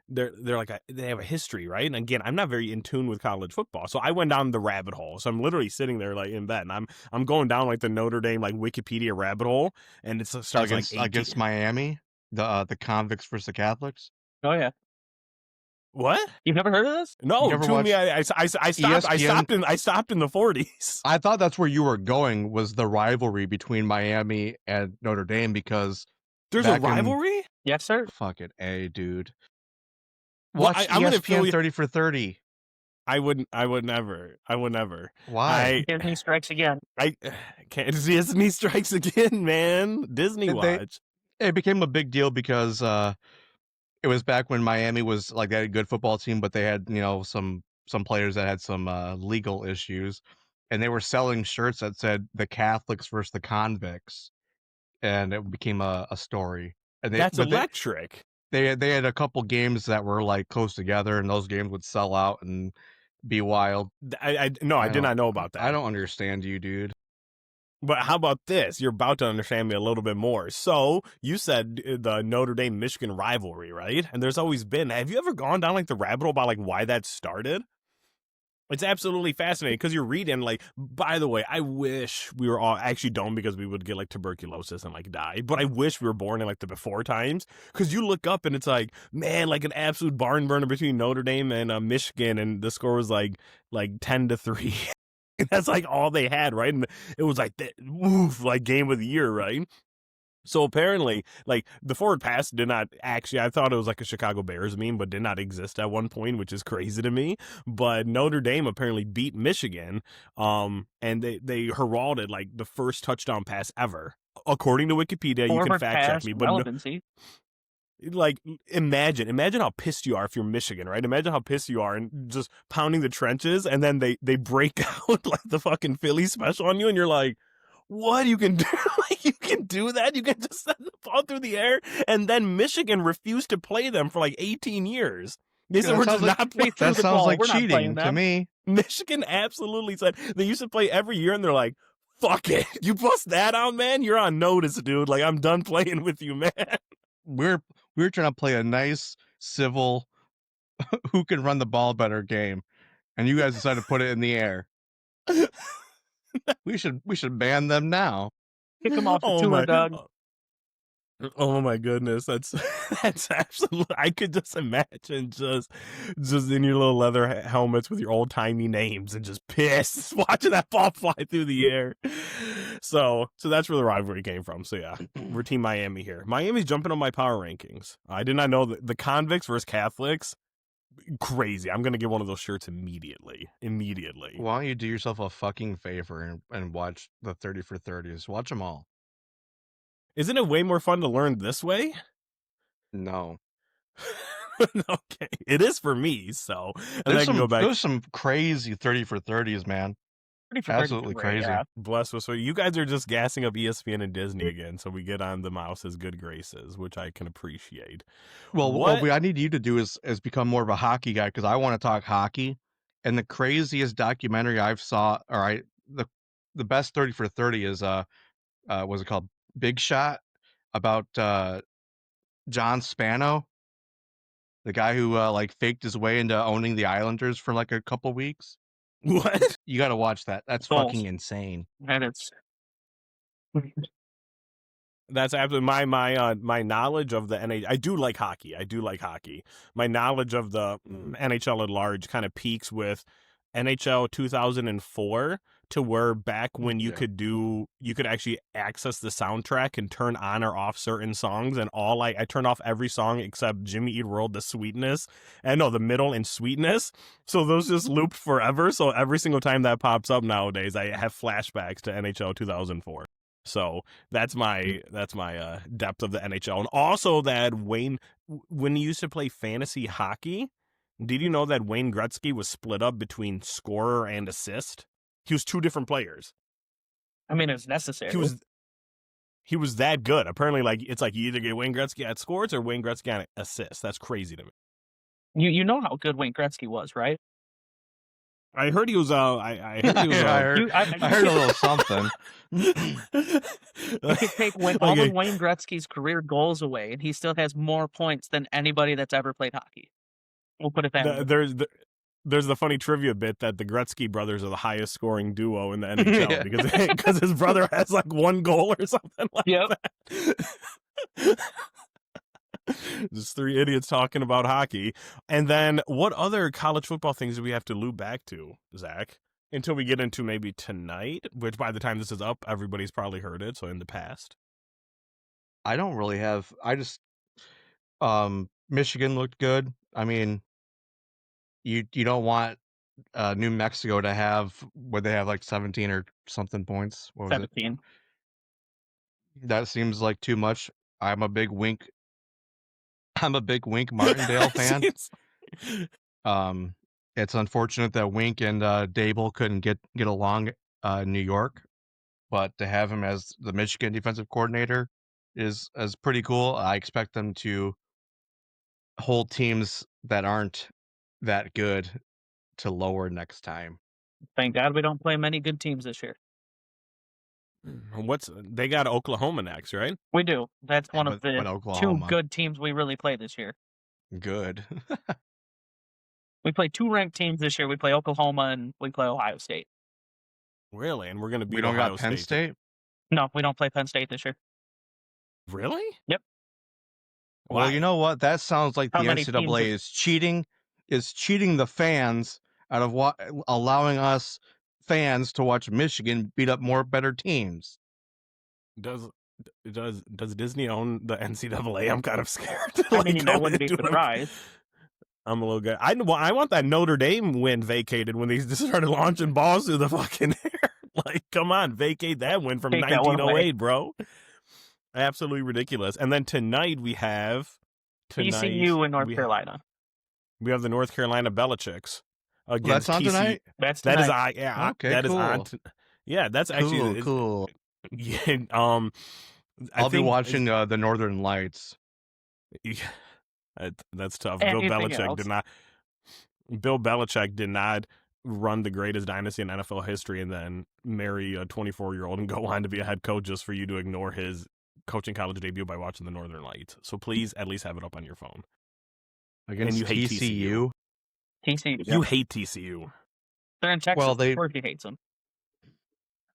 they're like they have a history, right? And again, I'm not very in tune with college football, so I went down the rabbit hole. So I'm literally sitting there like in bed, and I'm going down like the Notre Dame like Wikipedia rabbit hole, and it starts against Miami, the convicts versus the Catholics. Oh yeah. What? You've never heard of this? No, to me, I stopped. I stopped in the 40s. I thought that's where you were going, was the rivalry between Miami and Notre Dame, because there's a rivalry. Yes, sir. Fucking A, dude. Well, Watch ESPN 30 for 30. I would never. Why? Disney strikes again. I can't. Disney strikes again, man. Disney watch. It became a big deal because it was back when Miami was like, they had a good football team, but they had, some players that had some legal issues, and they were selling shirts that said the Catholics versus the convicts, and it became a story. And that's electric. They had a couple games that were like close together, and those games would sell out and be wild. I did not know about that. I don't understand you, dude. But how about this? You're about to understand me a little bit more. So you said the Notre Dame Michigan rivalry, right? And there's always been. Have you ever gone down like the rabbit hole about like why that started? It's absolutely fascinating because you're reading like, by the way, I wish we were all, actually don't, because we would get like tuberculosis and like die, but I wish we were born in like the before times, because you look up and it's like, man, like an absolute barn burner between Notre Dame and Michigan, and the score was like 10-3. That's like all they had, right? And it was like that, like game of the year, right? So apparently, like the forward pass did not actually, I thought it was like a Chicago Bears meme, but did not exist at one point, which is crazy to me. But Notre Dame apparently beat Michigan, and they heralded like the first touchdown pass ever, according to Wikipedia. Forward you can fact check me, but relevancy. Like imagine how pissed you are if you're Michigan, right? Imagine how pissed you are and just pounding the trenches, and then they break out like the fucking Philly special on you, and you're like, what? You can do like you can do that? You can just send the ball through the air? And then Michigan refused to play them for like 18 years. They said, we're just not playing through the ball. That sounds like cheating to me. Michigan absolutely said they used to play every year, and they're like, fuck it. You bust that out, man? You're on notice, dude. Like, I'm done playing with you, man. We're trying to play a nice, civil, who can run the ball better game, and you guys decided to put it in the air. We should ban them now. Kick them off the tour, Doug. Oh my goodness, that's absolutely. I could just imagine just in your little leather helmets with your old timey names and just pissed watching that ball fly through the air. So that's where the rivalry came from. So yeah, we're Team Miami here. Miami's jumping on my power rankings. I did not know that the convicts versus Catholics. Crazy. I'm gonna get one of those shirts immediately. Why don't you do yourself a fucking favor and watch the 30 for 30s? Watch them all. Isn't it way more fun to learn this way? No. Okay, it is for me. So, and then I can go back. There's some crazy 30 for 30s, man. Absolutely crazy. Yeah. Bless us. So you guys are just gassing up ESPN and Disney again, so we get on the mouse's good graces, which I can appreciate. Well, what I need you to do is become more of a hockey guy, because I want to talk hockey. And the craziest documentary I've saw, the best 30 for 30 is what's it called? Big Shot, about John Spano, the guy who like faked his way into owning the Islanders for like a couple weeks. What? You got to watch that. That's fucking insane. And it's That's absolutely my knowledge of the NHL. I do like hockey. My knowledge of the NHL at large kind of peaks with NHL 2004, to where back when you could actually access the soundtrack and turn on or off certain songs, and I turned off every song except Jimmy Eat World, the Sweetness, and no, the Middle and Sweetness. So those just looped forever. So every single time that pops up nowadays, I have flashbacks to NHL 2004. So that's my depth of the NHL. And also that Wayne, when he used to play fantasy hockey, did you know that Wayne Gretzky was split up between scorer and assist? He was two different players. I mean, it's necessary. He was that good. Apparently, like, it's like you either get Wayne Gretzky at scores or Wayne Gretzky at assists. That's crazy to me. You know how good Wayne Gretzky was, right? I heard he was. I heard he was. I heard, You, I heard a little something. you could take all like of Wayne Gretzky's career goals away, and he still has more points than anybody that's ever played hockey. We'll put it that way. there's the funny trivia bit that the Gretzky brothers are the highest scoring duo in the NHL Yeah. because his brother has like 1 goal or something like Yep. that. Just 3 idiots talking about hockey. And then what other college football things do we have to loop back to, Zach? Until we get into maybe tonight, which by the time this is up, everybody's probably heard it. So in the past. I don't really have. I just Michigan looked good. I mean, you don't want New Mexico to have where they have like 17 or something points. What was 17. it? That seems like too much. I'm a big Wink Martindale fan. It's unfortunate that Wink and Dable couldn't get along in New York, but to have him as the Michigan defensive coordinator is pretty cool. I expect them to hold teams that aren't that good to lower next time. Thank God we don't play many good teams this year. They got Oklahoma next, right? We do. That's one of but the 2 Oklahoma. good teams we really play this year. Good. We play 2 ranked teams this year. We play Oklahoma and we play Ohio State. Really? And we're going to beat We don't Ohio got Penn State? No, we don't play Penn State this year. Really? Yep. Well, you know what? That sounds like How the many NCAA teams is cheating the fans out of allowing us fans to watch Michigan beat up better teams. Does Disney own the NCAA? I'm kind of scared. I mean, I wouldn't be surprised. I'm a little good. I want that Notre Dame win vacated when they just started launching balls through the fucking air. Like, come on, vacate that win from 1908, bro. Absolutely ridiculous. And then tonight we have TCU in North Carolina. We have the North Carolina Belichicks That's against on TCU. tonight? That is Okay, that cool. is on. Yeah, that's actually cool. Yeah, I'll be watching the Northern Lights. That's tough. Anything Bill Belichick did not run the greatest dynasty in NFL history and then marry a 24-year-old and go on to be a head coach just for you to ignore his coaching college debut by watching the Northern Lights. So please at least have it up on your phone. Against you hate TCU? TCU. You hate TCU. They're in Texas. Of course he hates them.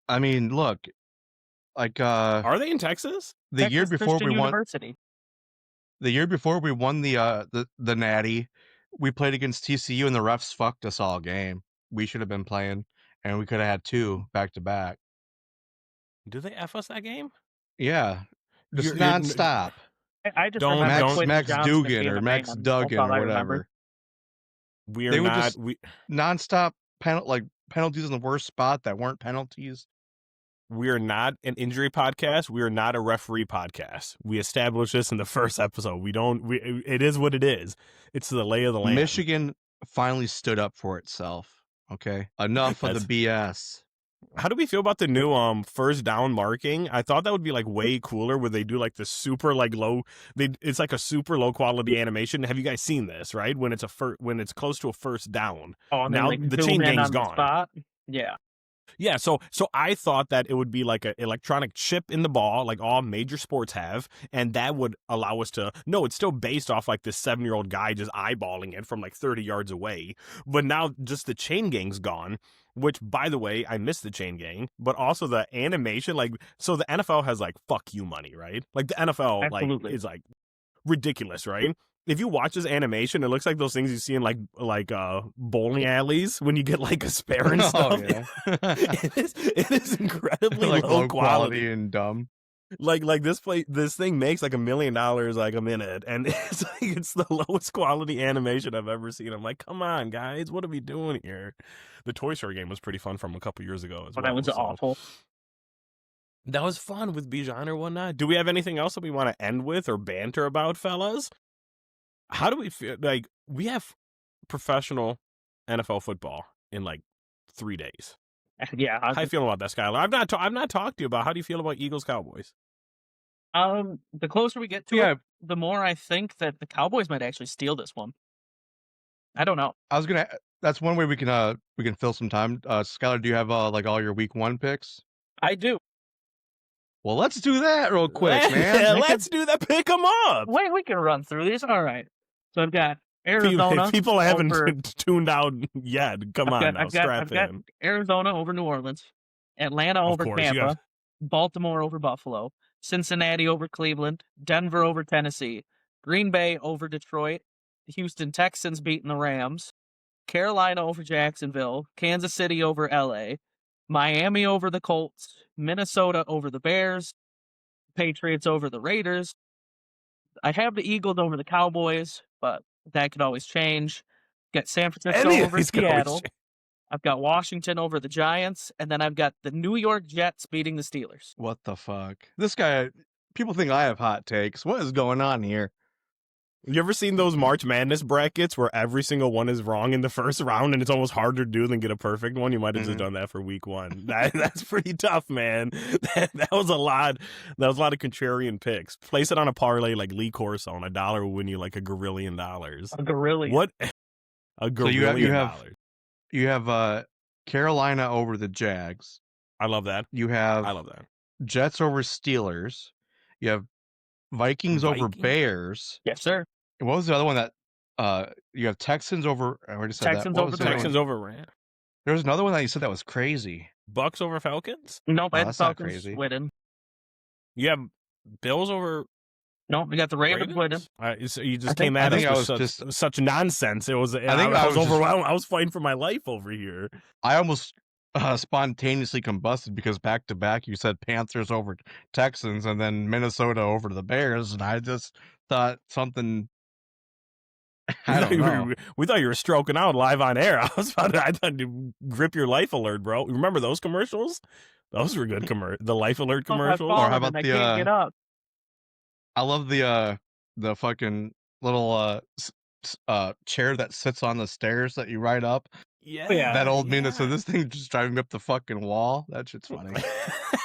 I mean, look, like are they in Texas? The year before Christian University. The year before we won the Natty, we played against TCU and the refs fucked us all game. We should have been playing, and we could have had 2 back to back. Did they F us that game? Yeah, just nonstop. I just don't remember Max Dugan or Max Duggan or whatever. They were not nonstop penalties in the worst spot that weren't penalties. We are not an injury podcast. We are not a referee podcast. We established this in the first episode. It is what it is. It's the lay of the land. Michigan finally stood up for itself. Okay, enough of the BS. How do we feel about the new first down marking? I thought that would be like way cooler where they do like the super like low. It's like a super low quality animation. Have you guys seen this? Right when it's close to a first down. Oh, now the chain gang's gone. Yeah. Yeah, so I thought that it would be like an electronic chip in the ball, like all major sports have, and that would allow us to. No, it's still based off like this 7-year-old guy just eyeballing it from like 30 yards away. But now just the chain gang's gone, which, by the way, I miss the chain gang, but also the animation. Like, so the NFL has like fuck you money, right? Like the NFL Absolutely. is like ridiculous, right? If you watch this animation, it looks like those things you see in like bowling alleys when you get like a spare and stuff. Yeah. it is incredibly like low quality and dumb. Like this thing makes like $1 million like a minute, and it's the lowest quality animation I've ever seen. I'm like, come on, guys, what are we doing here? The Toy Story game was pretty fun from a couple years ago as well. That was awful. That was fun with Bijan or whatnot. Do we have anything else that we want to end with or banter about, fellas? How do we feel? Like, we have professional NFL football in like 3 days. Yeah. How you feeling about that, Skylar? I've not talked to you about how do you feel about Eagles Cowboys? The closer we get to it, the more I think that the Cowboys might actually steal this one. I don't know. I was gonna. That's one way we can fill some time. Skylar, do you have like all your week 1 picks? I do. Well, let's do that real quick, man. Let's do that. Pick them up. Wait, we can run through these. All right. So I've got Arizona. People haven't over, tuned out yet. Come on now, strap I've got in. Arizona over New Orleans, Atlanta over course, Tampa, Baltimore over Buffalo, Cincinnati over Cleveland, Denver over Tennessee, Green Bay over Detroit, the Houston Texans beating the Rams, Carolina over Jacksonville, Kansas City over LA, Miami over the Colts, Minnesota over the Bears, Patriots over the Raiders. I have the Eagles over the Cowboys, but that could always change. Got San Francisco over Seattle. I've got Washington over the Giants, and then I've got the New York Jets beating the Steelers. What the fuck? This guy, people think I have hot takes. What is going on here? You ever seen those March Madness brackets where every single one is wrong in the first round and it's almost harder to do than get a perfect one? You might have just done that for week 1. That's pretty tough, man. That was a lot. That was a lot of contrarian picks. Place it on a parlay like Lee Corso, and $1 will win you like $1 gazillion. A gorillion. What? A gazillion dollars. You have Carolina over the Jags. I love that. I love that. Jets over Steelers. You have Vikings over Bears. Yes, sir. And what was the other one that you have Texans over? I already said Texans that. over Texans over Rams. There was another one that you said that was crazy. Bucks over Falcons? Nope, I had that's not Falcons crazy. winning. You have Bills over Nope, we got the Ravens winning. So you just came at us with such nonsense. It was. I was overwhelmed. I was fighting for my life over here. I almost spontaneously combusted because back to back you said Panthers over Texans and then Minnesota over the Bears, and I just thought something. I don't know. We thought you were stroking out live on air. I thought to grip your life alert, bro. Remember those commercials? Those were good the life alert commercials. Or how about I can't get up. I love the fucking little chair that sits on the stairs that you ride up. Yeah, that old meme that said this thing just driving me up the fucking wall. That shit's funny.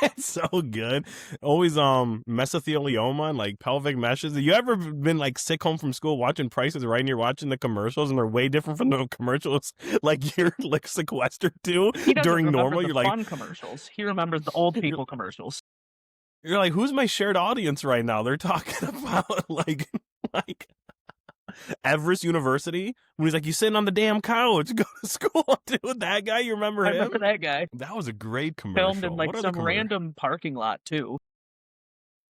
It's so good. Always mesothelioma and like pelvic meshes. Have you ever been like sick home from school watching Prices Right and you're watching the commercials and they're way different from the commercials like you're like sequestered to during normal? You're like fun commercials. He remembers the old people commercials. You're like, who's my shared audience right now? They're talking about like Everest University when he's like, you sitting on the damn couch, go to school, dude. That guy, you remember him? I remember that guy. That was a great commercial. Filmed in like some random parking lot too.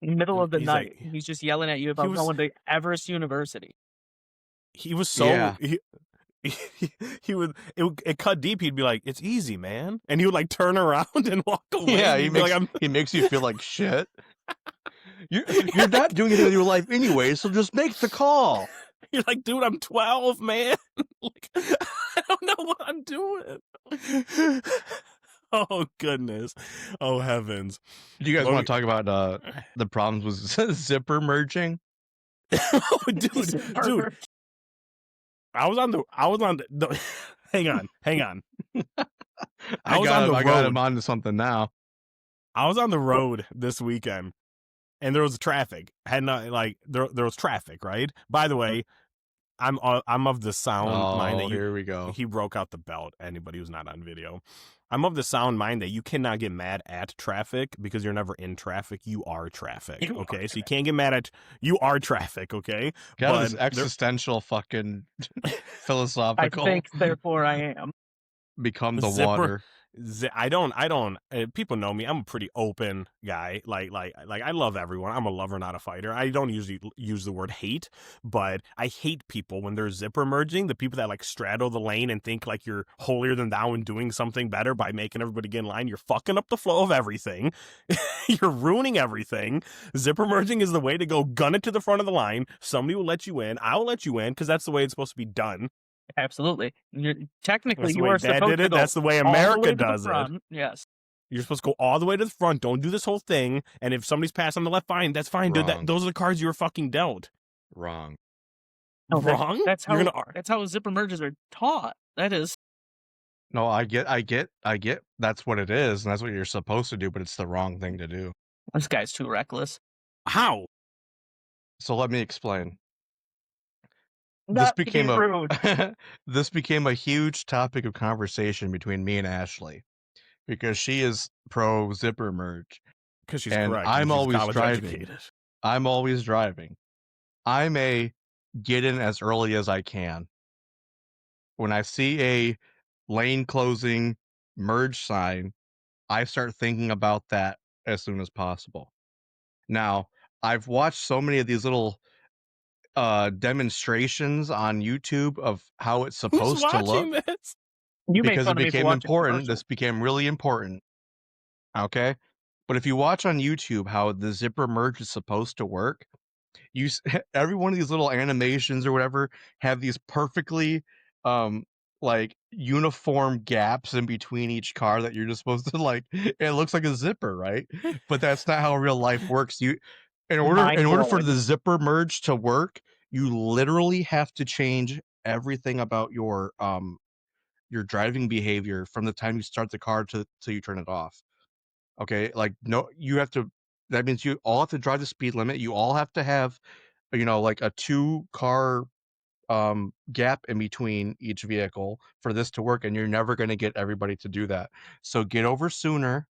In the middle of the night, like, he's just yelling at you about going to Everest University. He was so he would it cut deep. He'd be like, "It's easy, man," and he would like turn around and walk away. Yeah, he makes you feel like shit. You're not doing it in your life anyway, so just make the call. You're like, dude, I'm 12, man. Like, I don't know what I'm doing. Oh, goodness. Oh, heavens. Do you guys want to talk about the problems with zipper merging? Oh, dude. I was on the hang on. I got him onto something now. I was on the road this weekend. And there was traffic. There was traffic, right? By the way, I'm of the sound mind that here we go. He broke out the belt. Anybody who's not on video, I'm of the sound mind that you cannot get mad at traffic because you're never in traffic. You are traffic. Okay, so you can't get mad at you are traffic. Okay, got this existential fucking philosophical. I think, therefore, I am. Become the water. I don't people know me. I'm a pretty open guy. Like I love everyone. I'm a lover, not a fighter. I don't usually use the word hate, but I hate people when they're zipper merging, the people that like straddle the lane and think like you're holier than thou and doing something better by making everybody get in line. You're fucking up the flow of everything. You're ruining everything. Zipper merging is the way to go. Gun it to the front of the line. Somebody will let you in. I'll let you in because that's the way it's supposed to be done. Absolutely. Technically, you are supposed to go. That's the way America does it. Yes. You're supposed to go all the way to the front. Don't do this whole thing. And if somebody's passed on the left, fine. That's fine, dude. Those are the cards you were fucking dealt. Wrong. No, wrong? That's how zipper merges are taught. That is. No, I get. That's what it is, and that's what you're supposed to do. But it's the wrong thing to do. This guy's too reckless. How? So let me explain. Not to be rude. this became a huge topic of conversation between me and Ashley because she is pro zipper merge Because she's and correct. I'm She's always college driving. educated. I'm always driving. I may get in as early as I can. When I see a lane closing merge sign, I start thinking about that as soon as possible. Now, I've watched so many of these little demonstrations on YouTube of how it's Who's supposed to look watching this? You make because it fun of me for became watching important. commercials. This became really important. Okay? But if you watch on YouTube how the zipper merge is supposed to work, every one of these little animations or whatever have these perfectly like uniform gaps in between each car that you're just supposed to like it looks like a zipper, right? But that's not how real life works. In order for Mind-blowing. the zipper merge to work, you literally have to change everything about your driving behavior from the time you start the car to till you turn it off. Okay? Like no, you have to that means you all have to drive the speed limit. You all have to have like a 2-car gap in between each vehicle for this to work, and you're never going to get everybody to do that. So get over sooner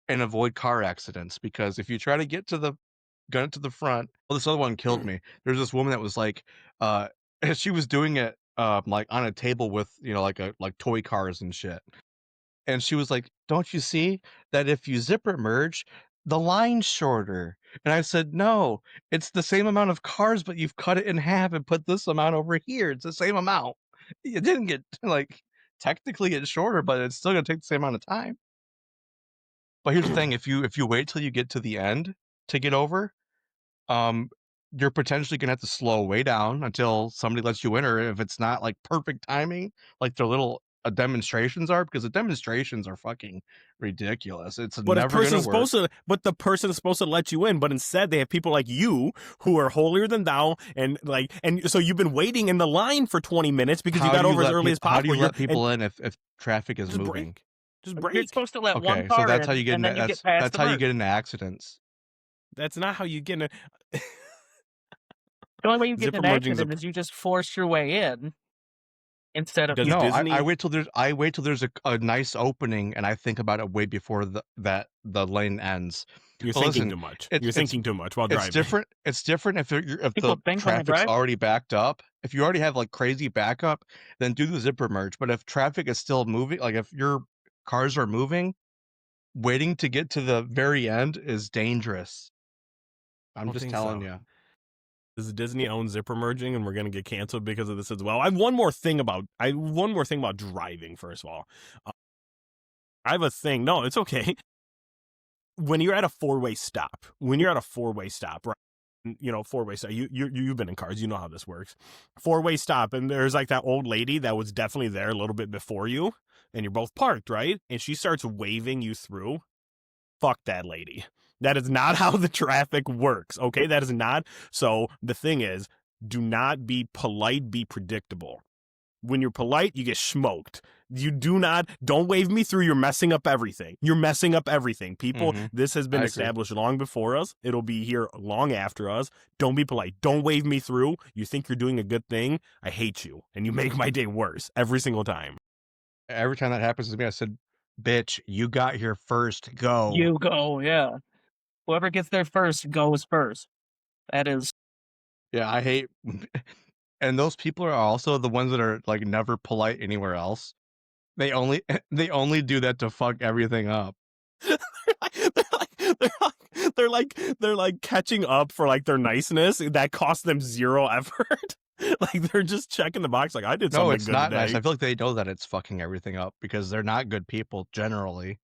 and avoid car accidents, because if you try to get to the gun to the front, well, this other one killed me. There's this woman that was like she was doing it like on a table with like toy cars and shit. And she was like, "Don't you see that if you zipper merge, the line's shorter?" And I said, "No, it's the same amount of cars, but you've cut it in half and put this amount over here. It's the same amount. It didn't get like technically it's shorter, but it's still gonna take the same amount of time." But here's the thing: if you wait till you get to the end to get over, um, you're potentially gonna have to slow way down until somebody lets you in, or if it's not like perfect timing, like the little demonstrations are, because the demonstrations are fucking ridiculous. It's But never gonna work. the person is supposed to let you in, but instead they have people like you who are holier than thou, and so you've been waiting in the line for 20 minutes because you got over as early as How do possible. you let people in if traffic is just moving? break, just You're break. supposed to let one Okay, so car that's how in, you get and into then you get past that's the how you merge. get into accidents. That's not how you get in. The only way you get Zipper in an merging is accident is you just force your way in instead of Does No, Disney? I wait till there's a nice opening, and I think about it way before the lane ends. You're But thinking listen, too much. it's You're it's thinking too much while it's driving. different. It's different if if people the think when they traffic's drive. already backed up. If you already have like crazy backup, then do the zipper merge. But if traffic is still moving, like if your cars are moving, waiting to get to the very end is dangerous. I I'm don't just think telling so. you. Does Disney own zipper merging, and we're gonna get canceled because of this as well? I have one more thing about driving. First of all, I have a thing. No, it's okay. When you're at a four-way stop, right? Four-way stop. You've been in cars. You know how this works. Four-way stop, and there's like that old lady that was definitely there a little bit before you, and you're both parked, right? And she starts waving you through. Fuck that lady. That is not how the traffic works, okay? That is not. So the thing is, do not be polite, be predictable. When you're polite, you get smoked. Don't wave me through. You're messing up everything. People, Mhm. this has been I agree. established long before us. It'll be here long after us. Don't be polite. Don't wave me through. You think you're doing a good thing. I hate you. And you make my day worse every single time. Every time that happens to me, I said, "Bitch, you got here first. Go." You go, yeah. Whoever gets there first goes first. That is Yeah, I hate and those people are also the ones that are like never polite anywhere else. They only they only do that to fuck everything up. They're like catching up for like their niceness that costs them zero effort. Like they're just checking the box. Like I did No, something it's good not today. nice. I feel like they know that it's fucking everything up because they're not good people generally.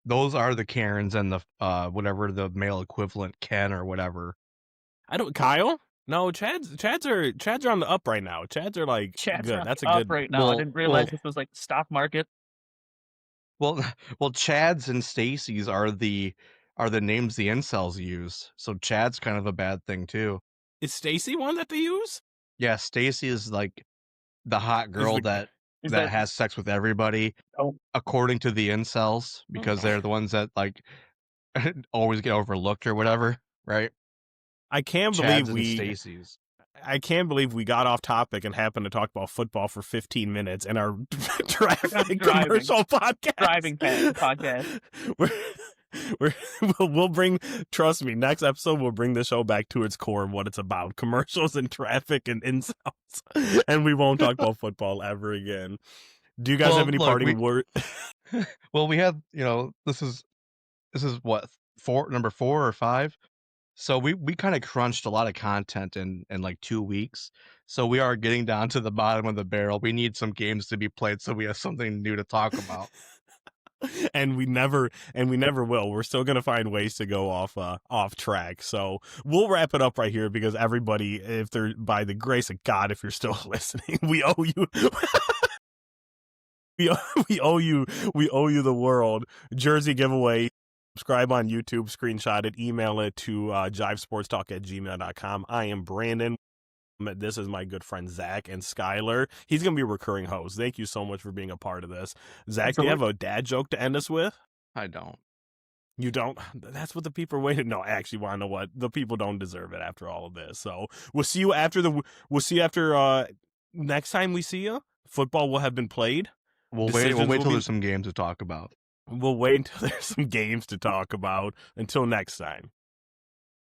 Those are the Karens and the whatever the male equivalent Ken or whatever. I don't. Kyle. No, Chads are on the up right now. Chads are like chats good. are That's a up good. right now. I didn't realize this was like the stock market. Well, Chads and Stacy's are the names the incels use. So Chad's kind of a bad thing too. Is Stacy one that they use? Yeah, Stacy is like the hot girl that Is that has sex with everybody, oh according to the incels, because they're the ones that like always get overlooked or whatever, right? I can't Chads believe and we. Stacy's. I can't believe we got off topic and happened to talk about football for 15 minutes in our traffic commercial podcast. Driving podcast. We'll bring, trust me, next episode we'll bring the show back to its core and what it's about: commercials and traffic and insults, and we won't talk about football ever again. Do you guys have any parting words? Well, we have, this is what, number 4 or 5. So we kind of crunched a lot of content in like 2 weeks. So we are getting down to the bottom of the barrel. We need some games to be played so we have something new to talk about. And we never will. We're still gonna find ways to go off track. So we'll wrap it up right here, because everybody, if they're, by the grace of God, if you're still listening, we owe you. we owe you the world. Jersey giveaway. Subscribe on YouTube, screenshot it, email it to jivesportstalk@gmail.com. I am Brandon. This is my good friend Zach and Skylar. He's going to be a recurring host. Thank you so much for being a part of this. Zach, do you have a dad joke to end us with? I don't. You don't? That's what the people are waiting. No, I actually want to know what the people don't deserve it after all of this. So we'll see you after next time we see you. Football will have been played. We'll wait till there's some games to talk about. We'll wait until there's some games to talk about. Until next time.